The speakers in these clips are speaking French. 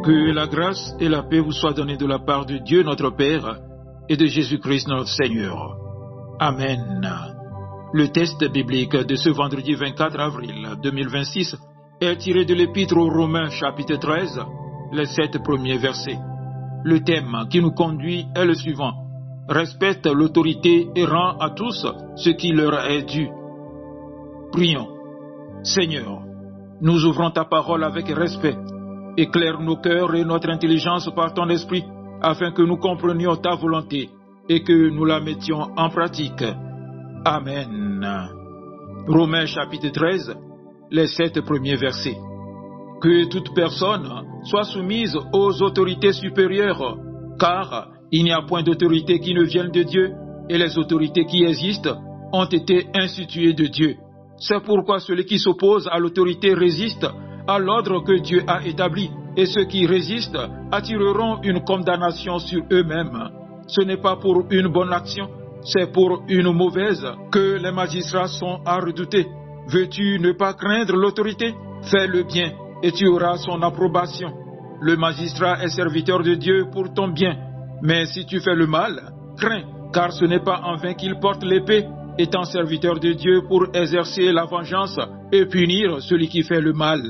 Que la grâce et la paix vous soient données de la part de Dieu notre Père et de Jésus-Christ notre Seigneur. Amen. Le texte biblique de ce vendredi 24 avril 2026 est tiré de l'Épître aux Romains chapitre 13, les 7 premiers versets. Le thème qui nous conduit est le suivant: respecte l'autorité et rend à tous ce qui leur est dû. Prions. Seigneur, nous ouvrons ta parole avec respect. Éclaire nos cœurs et notre intelligence par ton esprit, afin que nous comprenions ta volonté et que nous la mettions en pratique. Amen. Romains chapitre 13, les 7 premiers versets. Que toute personne soit soumise aux autorités supérieures, car il n'y a point d'autorité qui ne vienne de Dieu, et les autorités qui existent ont été instituées de Dieu. C'est pourquoi celui qui s'oppose à l'autorité résiste à l'ordre que Dieu a établi, et ceux qui résistent attireront une condamnation sur eux-mêmes. Ce n'est pas pour une bonne action, c'est pour une mauvaise que les magistrats sont à redouter. Veux-tu ne pas craindre l'autorité? Fais le bien et tu auras son approbation. Le magistrat est serviteur de Dieu pour ton bien, mais si tu fais le mal, crains, car ce n'est pas en vain qu'il porte l'épée, étant serviteur de Dieu pour exercer la vengeance et punir celui qui fait le mal.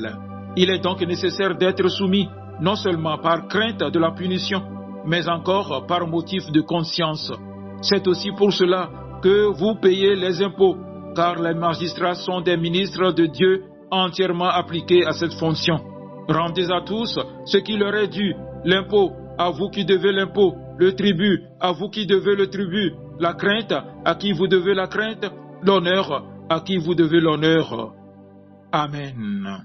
Il est donc nécessaire d'être soumis, non seulement par crainte de la punition, mais encore par motif de conscience. C'est aussi pour cela que vous payez les impôts, car les magistrats sont des ministres de Dieu entièrement appliqués à cette fonction. Rendez à tous ce qui leur est dû, l'impôt à vous qui devez l'impôt, le tribut à vous qui devez le tribut, la crainte à qui vous devez la crainte, l'honneur à qui vous devez l'honneur. Amen.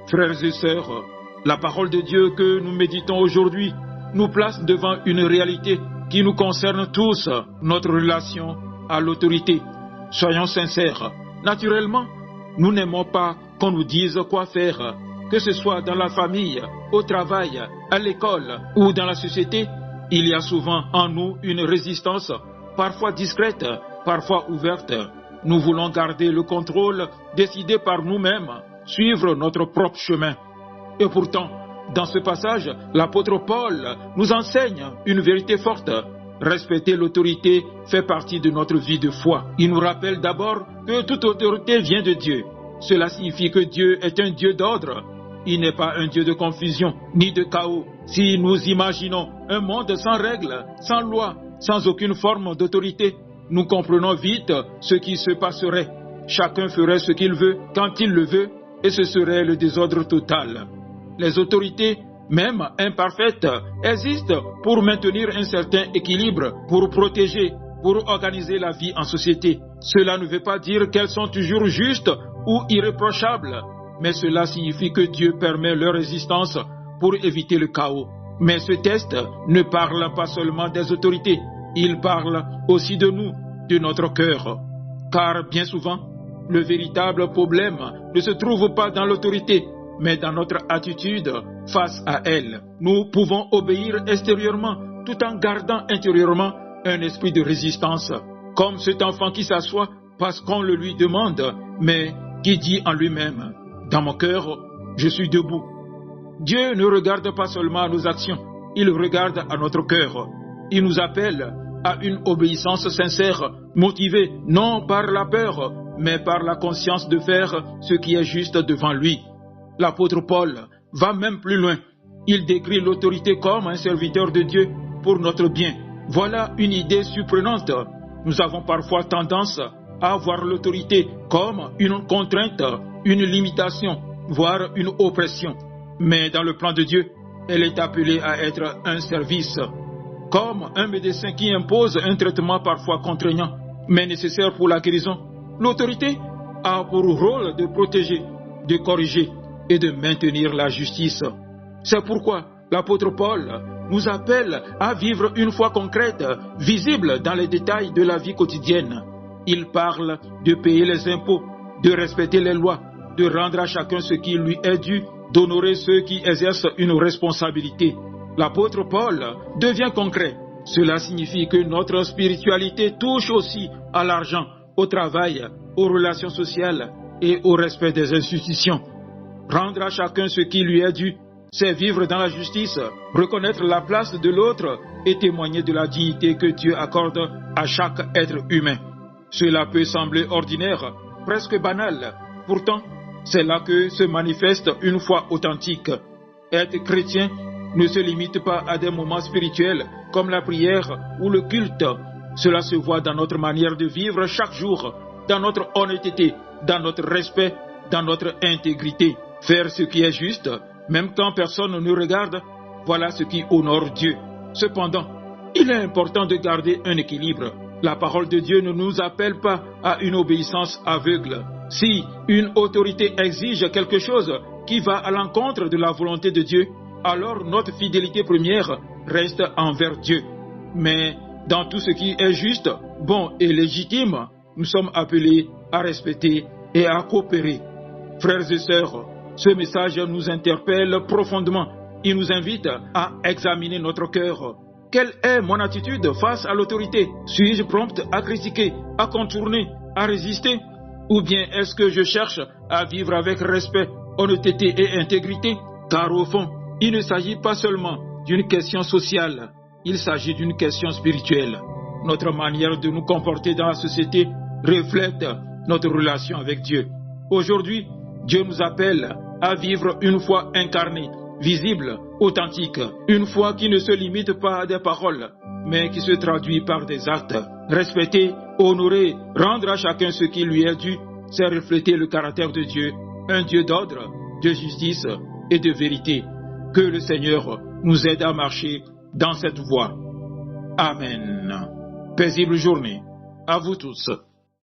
Frères et sœurs, la parole de Dieu que nous méditons aujourd'hui nous place devant une réalité qui nous concerne tous, notre relation à l'autorité. Soyons sincères, naturellement, nous n'aimons pas qu'on nous dise quoi faire, que ce soit dans la famille, au travail, à l'école ou dans la société. Il y a souvent en nous une résistance, parfois discrète, parfois ouverte. Nous voulons garder le contrôle, décider par nous-mêmes, suivre notre propre chemin. Et pourtant, dans ce passage, l'apôtre Paul nous enseigne une vérité forte. Respecter l'autorité fait partie de notre vie de foi. Il nous rappelle d'abord que toute autorité vient de Dieu. Cela signifie que Dieu est un Dieu d'ordre. Il n'est pas un Dieu de confusion, ni de chaos. Si nous imaginons un monde sans règles, sans loi, sans aucune forme d'autorité, nous comprenons vite ce qui se passerait. Chacun ferait ce qu'il veut, quand il le veut, et ce serait le désordre total. Les autorités, même imparfaites, existent pour maintenir un certain équilibre, pour protéger, pour organiser la vie en société. Cela ne veut pas dire qu'elles sont toujours justes ou irréprochables, mais cela signifie que Dieu permet leur existence pour éviter le chaos. Mais ce texte ne parle pas seulement des autorités, il parle aussi de nous, de notre cœur. Car bien souvent, le véritable problème ne se trouve pas dans l'autorité, mais dans notre attitude face à elle. Nous pouvons obéir extérieurement tout en gardant intérieurement un esprit de résistance, comme cet enfant qui s'assoit parce qu'on le lui demande, mais qui dit en lui-même: dans mon cœur, je suis debout. Dieu ne regarde pas seulement à nos actions, il regarde à notre cœur. Il nous appelle à une obéissance sincère, motivée non par la peur, mais par la conscience de faire ce qui est juste devant lui. L'apôtre Paul va même plus loin. Il décrit l'autorité comme un serviteur de Dieu pour notre bien. Voilà une idée surprenante. Nous avons parfois tendance à voir l'autorité comme une contrainte, une limitation, voire une oppression. Mais dans le plan de Dieu, elle est appelée à être un service. Comme un médecin qui impose un traitement parfois contraignant, mais nécessaire pour la guérison, l'autorité a pour rôle de protéger, de corriger et de maintenir la justice. C'est pourquoi l'apôtre Paul nous appelle à vivre une foi concrète, visible dans les détails de la vie quotidienne. Il parle de payer les impôts, de respecter les lois, de rendre à chacun ce qui lui est dû, d'honorer ceux qui exercent une responsabilité. L'apôtre Paul devient concret. Cela signifie que notre spiritualité touche aussi à l'argent, au travail, aux relations sociales et au respect des institutions. Rendre à chacun ce qui lui est dû, c'est vivre dans la justice, reconnaître la place de l'autre et témoigner de la dignité que Dieu accorde à chaque être humain. Cela peut sembler ordinaire, presque banal. Pourtant, c'est là que se manifeste une foi authentique. Être chrétien ne se limite pas à des moments spirituels comme la prière ou le culte. Cela se voit dans notre manière de vivre chaque jour, dans notre honnêteté, dans notre respect, dans notre intégrité. Faire ce qui est juste, même quand personne ne regarde, voilà ce qui honore Dieu. Cependant, il est important de garder un équilibre. La parole de Dieu ne nous appelle pas à une obéissance aveugle. Si une autorité exige quelque chose qui va à l'encontre de la volonté de Dieu, alors notre fidélité première reste envers Dieu. Mais dans tout ce qui est juste, bon et légitime, nous sommes appelés à respecter et à coopérer. Frères et sœurs, ce message nous interpelle profondément. Il nous invite à examiner notre cœur. Quelle est mon attitude face à l'autorité? Suis-je prompte à critiquer, à contourner, à résister? Ou bien est-ce que je cherche à vivre avec respect, honnêteté et intégrité? Car au fond, il ne s'agit pas seulement d'une question sociale, il s'agit d'une question spirituelle. Notre manière de nous comporter dans la société reflète notre relation avec Dieu. Aujourd'hui, Dieu nous appelle à vivre une foi incarnée, visible, authentique, une foi qui ne se limite pas à des paroles, mais qui se traduit par des actes. Respecter, honorer, rendre à chacun ce qui lui est dû, c'est refléter le caractère de Dieu, un Dieu d'ordre, de justice et de vérité. Que le Seigneur nous aide à marcher dans cette voie. Amen. Paisible journée à vous tous.